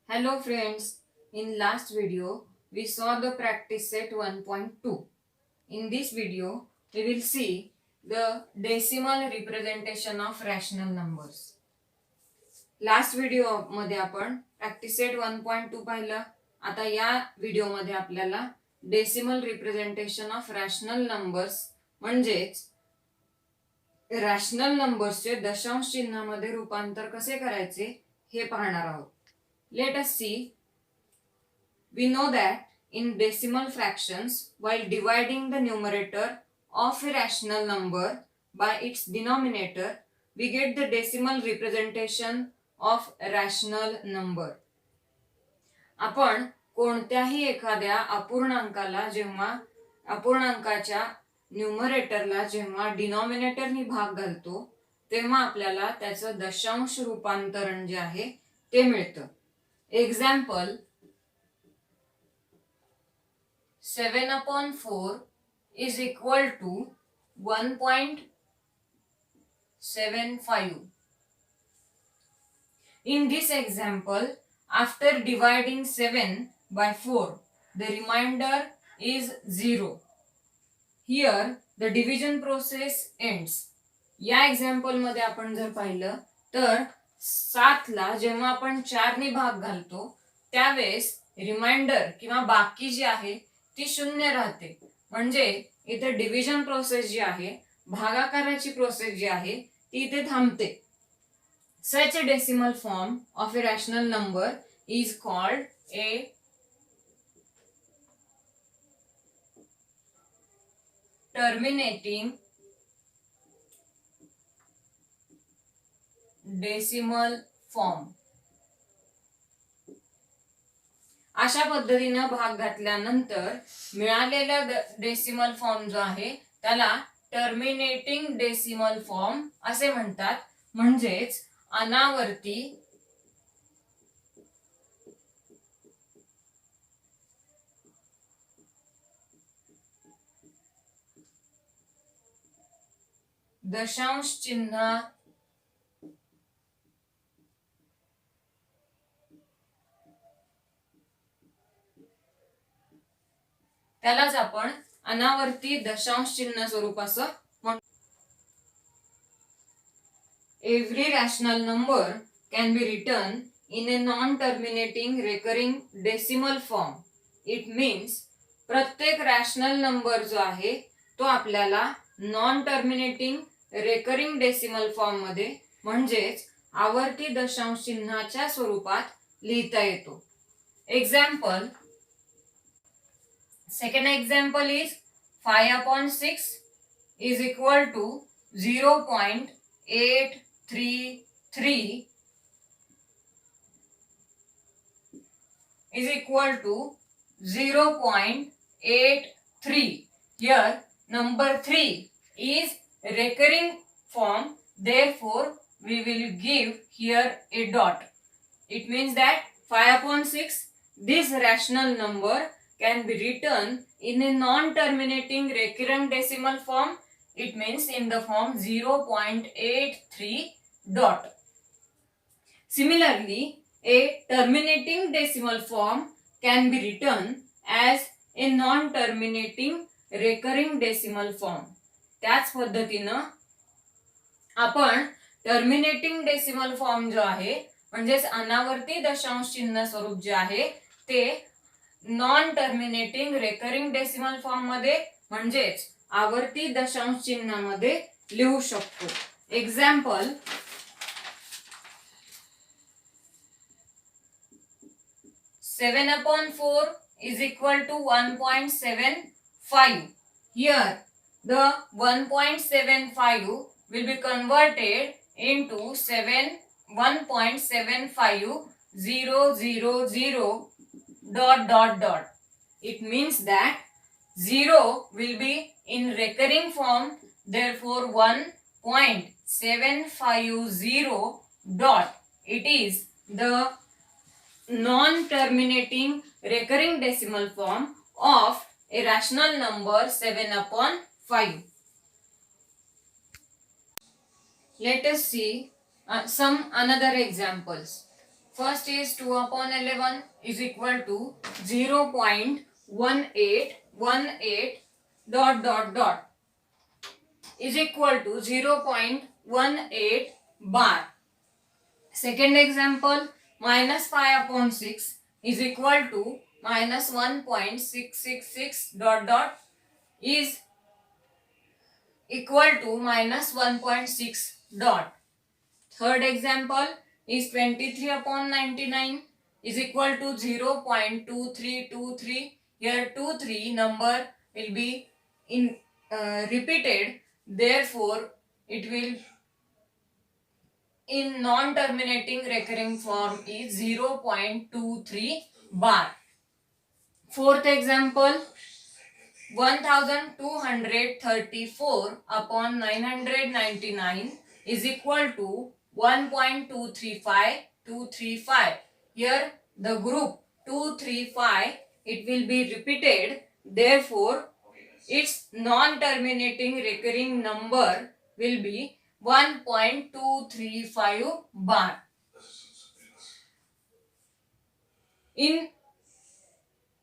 Hello friends, in last video we saw the practice set 1.2. In this video we will see the decimal representation of rational numbers. Last video मध्ये आपण practice set 1.2 पाहिलं. आता या video मध्ये आपल्याला decimal representation of rational numbers म्हणजेच rational नंबर्सचे दशांश चिन्हामध्ये रूपांतर कसे करायचे हे पाहणार आहोत. Let us see. We know that in decimal fractions, while dividing the numerator of a rational number by its denominator, we get the decimal representation of rational number. आपण कोणत्याही एखाद्या अपूर्णांकाला जेव्हा अपूर्णांकाच्या न्यूमरेटरला जेव्हा डिनॉमिनेटरनी भाग घालतो तेव्हा आपल्याला त्याचं दशांश रूपांतरण जे आहे ते मिळतं. Example 7/4 is equal to 1.75. In this example, after dividing 7 by 4, the remainder is 0. Here the division process ends. या एक्झाम्पल मध्ये आपण जर पाहिलं तर 7 ला जेव्हा आपण 4 ने भाग घालतो त्यावेळेस रिमाइंडर किंवा बाकी जी आहे ती 0 राहते. म्हणजे इथे डिव्हिजन प्रोसेस जी आहे भागाकाराची प्रोसेस जी आहे ती इथे थांबते. Such a decimal form of a rational number is called a terminating decimal form. अशा पद्धतीने भाग घातल्यानंतर मिळालेला डेसिमल फॉर्म जो आहे त्याला टर्मिनेटिंग डेसिमल फॉर्म असे म्हणतात. म्हणजेच अनावर्ती दशांश चिन्ह त्यालाच आपण अनावर्ती दशांश चिन्ह स्वरूप असं म्हणतो. Every rational number can be written in a non terminating recurring decimal form. It means प्रत्येक रॅशनल नंबर जो आहे तो आपल्याला non terminating recurring decimal form मध्ये म्हणजेच आवर्ती दशांश चिन्हाच्या स्वरूपात लिहिता येतो. Example Second example is 5/6 is equal to 0.833 is equal to 0.83. Here number 3 is recurring form, therefore we will give here a dot. It means that 5/6 this rational number can be written in a non-terminating recurrent decimal form. It means in the form 0.83 dot. Similarly, a terminating decimal form can be written as a non-terminating recurring decimal form. त्याच पद्धतीनं आपण terminating decimal form जो आहे म्हणजेच अनावर्ती दशांश चिन्ह स्वरूप जे आहे ते non terminating recurring decimal form मध्ये म्हणजेच आवर्ती दशांश चिन्हामध्ये लिहू शकतो. Example 7/4 is equal to 1.75. Here the 1.75 will be converted into 1.75000 dot dot dot. It means that 0 will be in recurring form, therefore 1.750 dot. It is the non-terminating recurring decimal form of a rational number 7/5. Let us see some another examples. First is 2 upon 11 is equal to 0.1818 dot dot dot is equal to 0.18 bar. Second example, minus 5 upon 6 is equal to minus 1.666 dot dot is equal to minus 1.6 dot. Third example is 23 upon 99 is equal to 0.2323. Here 23 number will be in repeated, therefore it will in non-terminating recurring form is 0.23 bar. Fourth example, 1234 upon 999 is equal to 1.235235. Here the group 235 it will be repeated, therefore its non-terminating recurring number will be 1.235 bar. In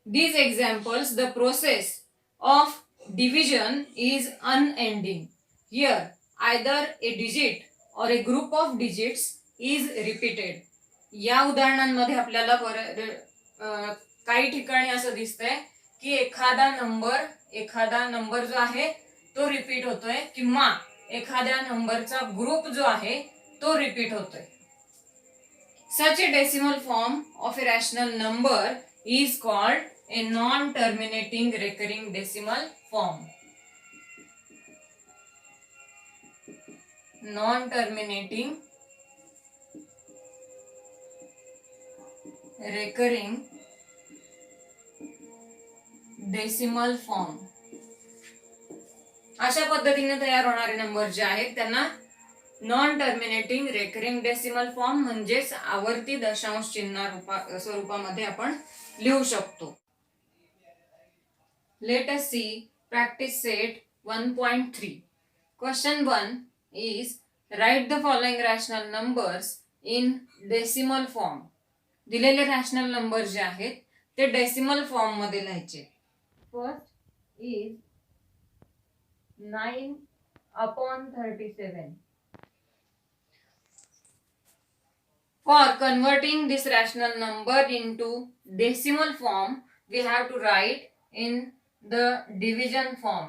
these examples, the process of division is unending. Here, either a digit or a group of digits is repeated. या उदाहरणांमध्ये आपल्याला काही ठिकाणी असं दिसतंय की एखादा number जो आहे तो रिपीट होतोय किंवा एखाद्या नंबरचा ग्रुप जो आहे तो रिपीट होतोय. Such a decimal form of a rational number is called a non-terminating recurring decimal form. Non-terminating recurring decimal form. अशा पद्धतीने तयार होणारे नंबर जे आहेत त्यांना non terminating recurring decimal form म्हणजेच आवर्ती दशांश चिन्ह स्वरूपामध्ये आपण लिहू शकतो. Let us see practice set 1.3. Question 1 is right the following rational numbers in decimal form. दिलेले रॅशनल नंबर जे आहेत ते डेसिमल फॉर्म मध्ये लिहायचे. First is 9 upon 37. For converting this rational number into decimal form, we have to write in the division form.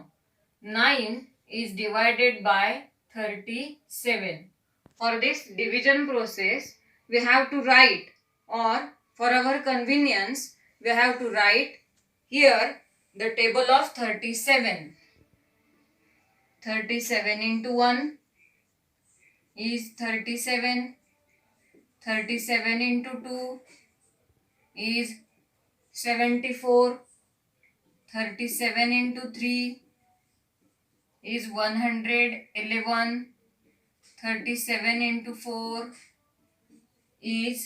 9 is divided by 37. For this division process, we have to write, or for our convenience, we have to write here the table of 37. 37 into 1 is 37. 37 into 2 is 74. 37 into 3 is 111. 37 into 4 is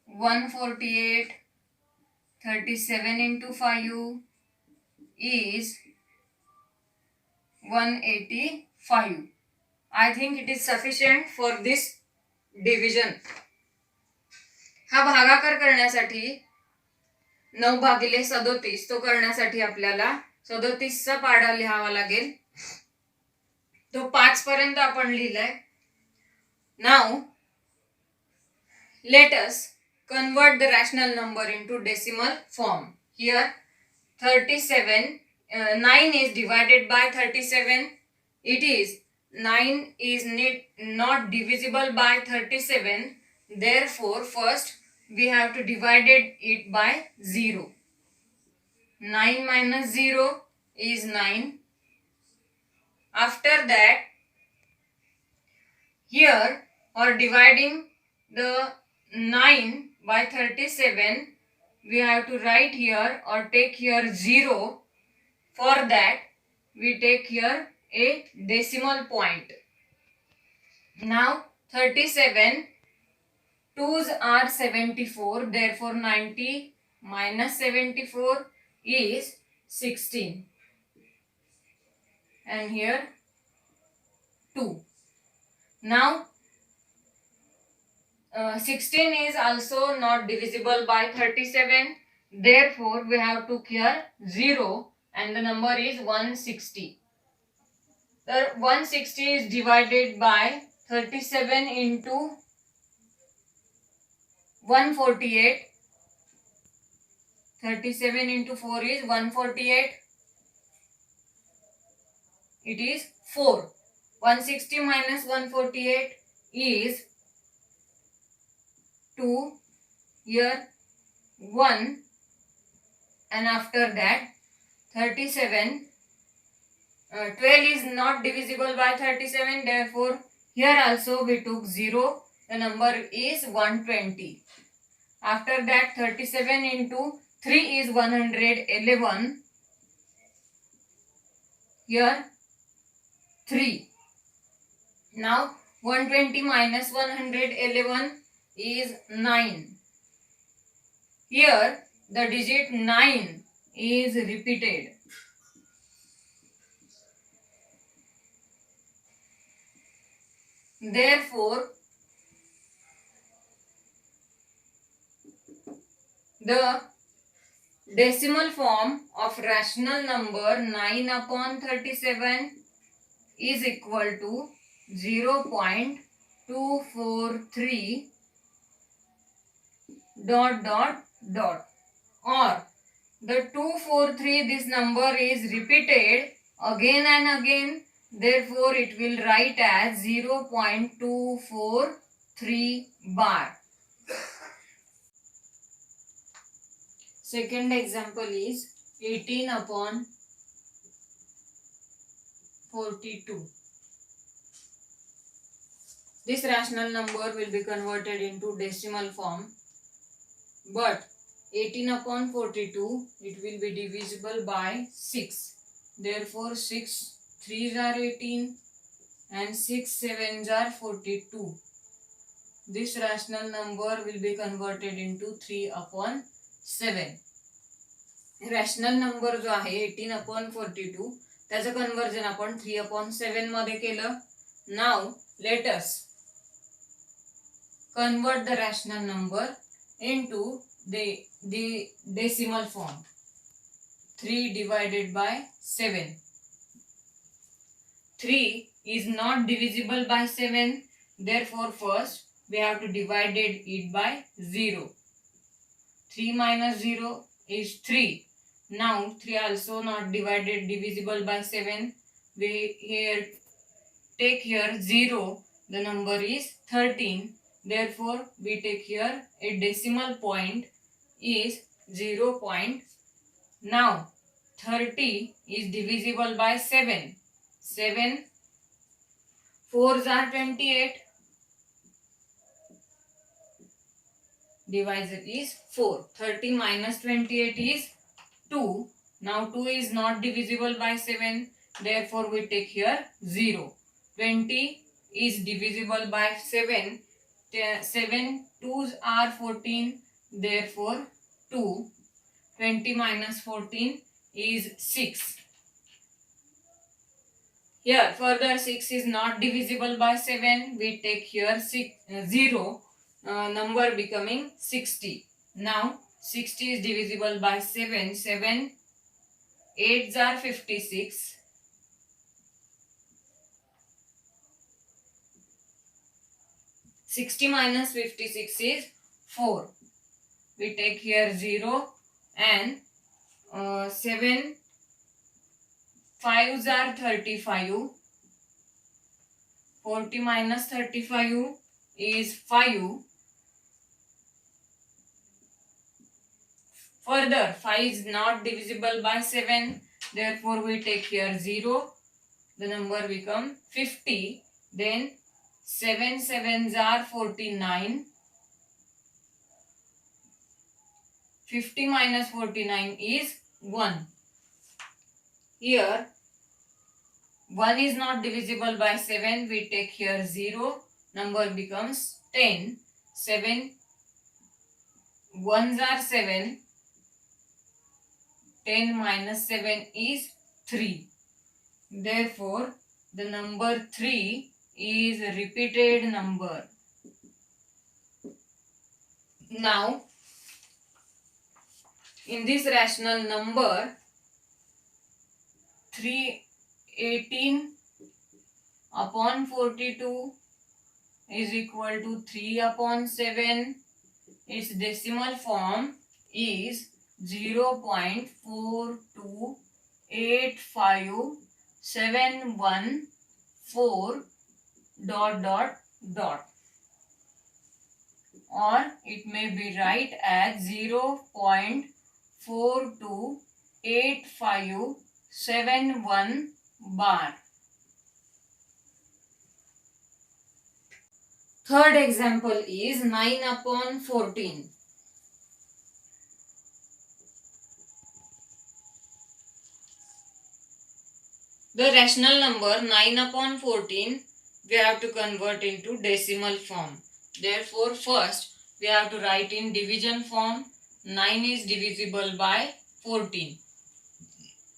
148. 37 into 5 is 185. I think it is sufficient for this division. हा भागाकार करण्यासाठी 9 भागिले 37 तो करण्यासाठी आपल्याला 37 चा पाढा लिहावा लागेल. तो 5 पर्यंत आपण लिहिलाय. Now let us convert the rational number into decimal form. Here 9 is divided by 37. It is 9 is not divisible by 37. Therefore, first we have to divide it by 0. 9 minus 0 is 9. After that, here or dividing the 9 by 37, we have to write here or take here 0. For that, we take here a decimal point. Now 37 2's are 74, therefore 90 minus 74 is 16. And here 2. Now 16 is also not divisible by 37. Therefore, we have to here 0 and the number is 160. The 160 is divided by 37 into 148. 37 into 4 is 148. It is 4. 160 minus 148 is 2. Here 1, and after that 37. 12 is not divisible by 37. Therefore, here also we took 0. The number is 120. After that 37 into 3 is 111. Here 3. Now 120 minus 111 is 9. Here the digit 9 is repeated. Therefore, the decimal form of rational number 9 upon 37 is equal to 0.243 ... or the 243, this number is repeated again and again, therefore it will write as 0.243 bar. Second example is 18 upon 42. This rational number will be converted into decimal form, but 18 upon 42, it will be divisible by 6. Therefore, 6 3s are 18 and 6 7s are 42. This rational number will be converted into 3 upon 7. Rational number जो आहे 18 upon 42, त्याचं conversion आपण 3 upon 7 मध्ये केलं. Now, let us convert the rational number into the decimal form. 3 divided by 7. 3 is not divisible by 7. Therefore, first we have to divide it by 0. 3 minus 0 is 3. Now 3 also not divisible by 7. We here take here 0. The number is 13. Therefore, we take here a decimal point is 0. Now 30 is divisible by 7. 7 4s are 28. Divisor is 4. 30 minus 28 is 2. Now 2 is not divisible by 7. Therefore, we take here 0. 20 is divisible by 7. 7 2s are 14. Therefore, 2. 20 minus 14 is 6. Here further 6 is not divisible by 7. We take here 0. Number becoming 60. Now 60 is divisible by 7. 7 8s are 56. 60 minus 56 is 4. We take here 0 and 7 5s are 35. 40 minus 35 is 5. Further, 5 is not divisible by 7. Therefore, we take here 0. The number become 50. Then 7 7s are 49. 50 minus 49 is 1. Here 1 is not divisible by 7. We take here 0. Number becomes 10. 7 1s are 7. 10 minus 7 is 3. Therefore, the number 3 is a repeated number. Now, in this rational number, 318 upon 42 is equal to 3 upon 7. Its decimal form is 0.4285714 dot dot dot, or it may be write as 0.428571 bar. Third example is 9 upon 14. The rational number 9 upon 14 we have to convert into decimal form. Therefore, first we have to write in division form. 9 is divisible by 14.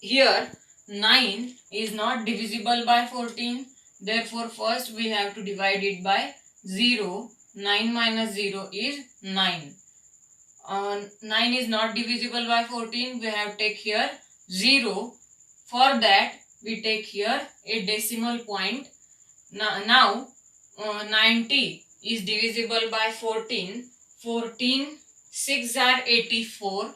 Here 9 is not divisible by 14. Therefore, first we have to divide it by 0. 9 minus 0 is 9. 9 is not divisible by 14. We have to take here 0. For that, we take here a decimal point. Now 90 is divisible by 14. 14 6 are 84.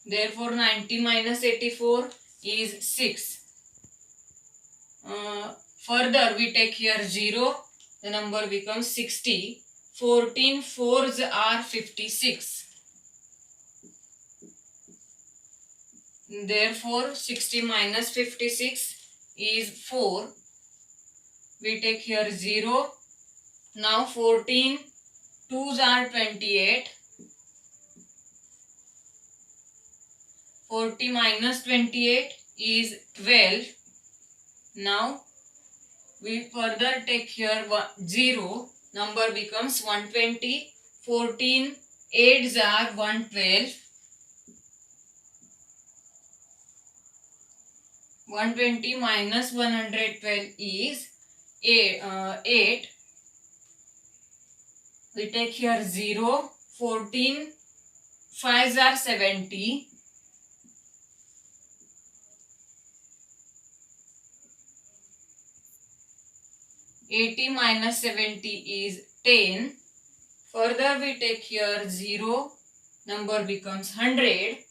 Therefore, 90 minus 84 is 6. Further, we take here 0. The number becomes 60. 14 fours are 56. Therefore, 60 minus 56 is 4. We take here 0. Now 14 twos are 28. 40 minus 28 is 12. Now we further take here 0. Number becomes 120. 14 8s are 112. 120 minus 112 is 8. We take here 0. 14 5s are 70. 80 minus 70 is 10. Further, we take here 0. Number becomes 100.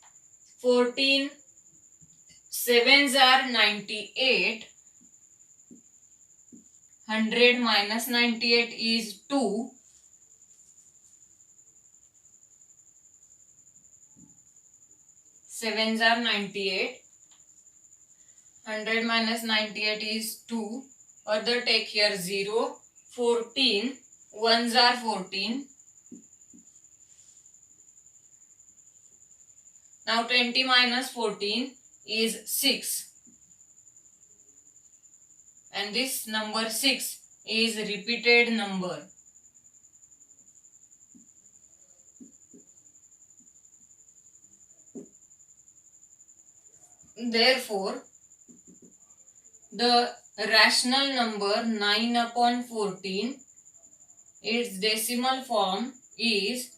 14 7s are 98. 100 minus 98 is 2. 7s are 98. 100 minus 98 is 2. Further take here 0. 14 1s are 14. Now 20 minus 14 is 6. And this number 6 is repeated number. Therefore, the rational number 9 upon 14, its decimal form is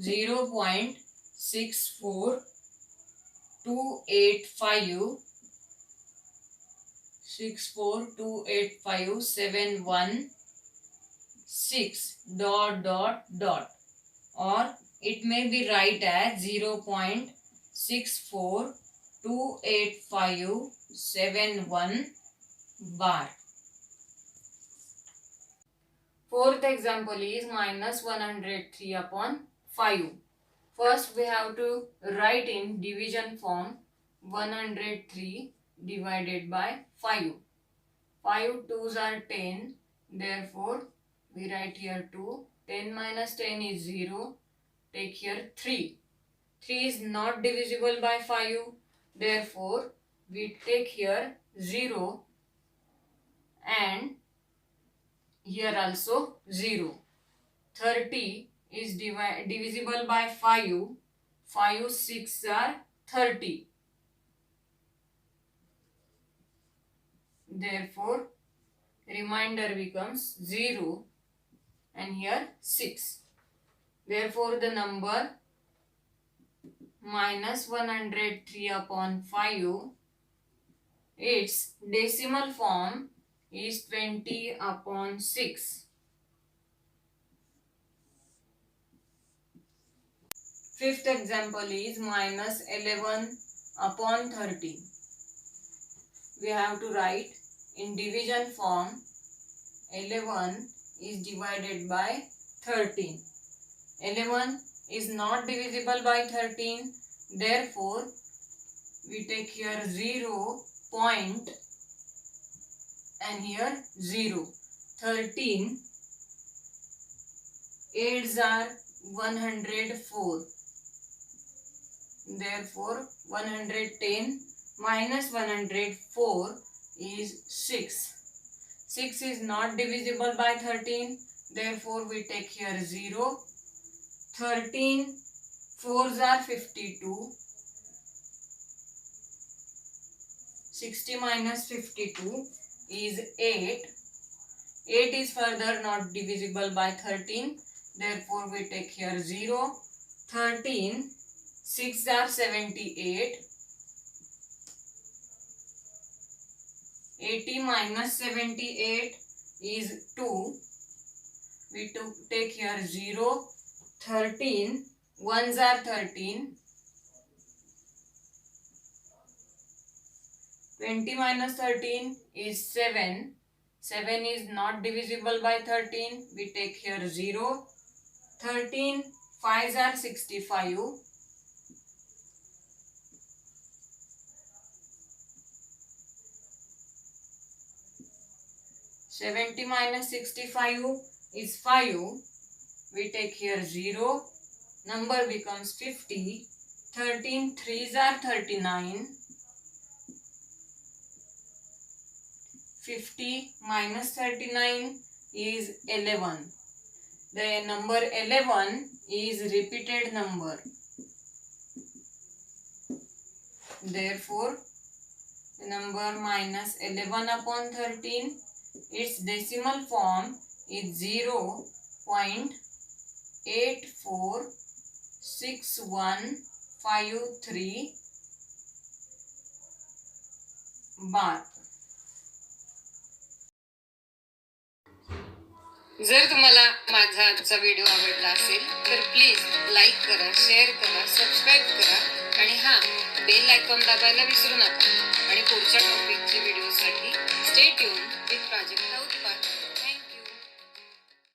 0.642857116 dot dot dot, or it may be write as 0.6428571 bar. Fourth example is minus 103 upon 5. First we have to write in division form 103 divided by 5. 5 2s are 10. Therefore, we write here 2. 10 minus 10 is 0. Take here 3. 3 is not divisible by 5. Therefore, we take here 0 and here also 0. 30 is divisible by 5. 5 6 are 30. Therefore, remainder becomes 0 and here 6. Therefore the number minus 103 upon 5, its decimal form is 20 upon 6. Fifth example is minus 11 upon 13. We have to write in division form 11 is divided by 13. 11 is not divisible by 13, therefore we take here 0 point and here 0. 13 8s are 104. Therefore 110 minus 104 is 6. 6 is not divisible by 13, therefore we take here 0. 13 4s are 52. 60 minus 52 is 8. 8 is further not divisible by 13, therefore we take here 0. 13 6 are 78. 80 minus 78 is 2. We take here 0. 13 1s are 13. 20 minus 13 is 7. 7 is not divisible by 13. We take here 0. 13 5s are 65. 70 minus 65 is 5. We take here 0. Number becomes 50. 13 3s are 39. 50 minus 39 is 11. The number 11 is repeated number. Therefore, the number minus 11 upon 13, its decimal form is 0.846153 bar. जर तुम्हाला माझा आजचा video आवडला असेल तर please like करा, share करा, subscribe करा आणि बेल आयकॉन दाबायला विसरू नका. आणि पुढच्या टॉपिकचे व्हिडिओसाठी स्टे ट्यून विथ प्राजक्ता उत्पाद.